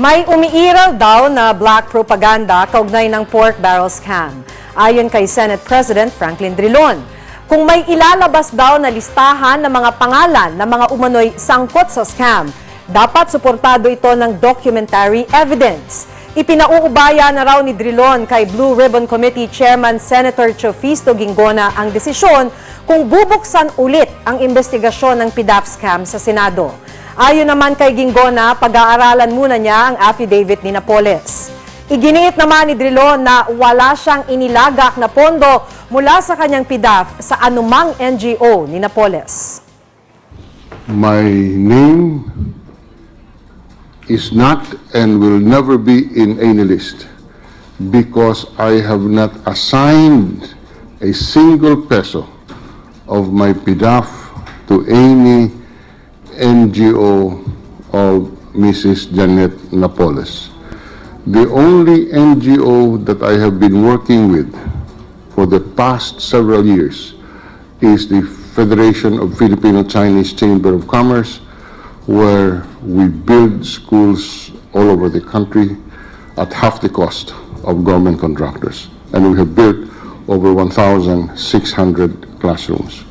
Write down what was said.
May umiiral daw na black propaganda kaugnay ng pork barrel scam. Ayon kay Senate President Franklin Drilon, kung may ilalabas daw na listahan ng mga pangalan ng mga umano'y sangkot sa scam, dapat suportado ito ng documentary evidence. Ipinauubaya na raw ni Drilon kay Blue Ribbon Committee Chairman Senator Chofisto Ginggona ang desisyon kung bubuksan ulit ang investigasyon ng PDAF scam sa Senado. Ayon naman kay Ginggona, pag-aaralan muna niya ang affidavit ni Napoles. Iginiit naman ni Drilon na wala siyang inilagak na pondo mula sa kanyang PDAF sa anumang NGO ni Napoles. My name is not and will never be in any list because I have not assigned a single peso of my PDAF to any NGO of Mrs. Janet Napoles. The only NGO that I have been working with for the past several years is the Federation of Filipino-Chinese Chamber of Commerce, where we build schools all over the country at half the cost of government contractors. And we have built over 1,600 classrooms.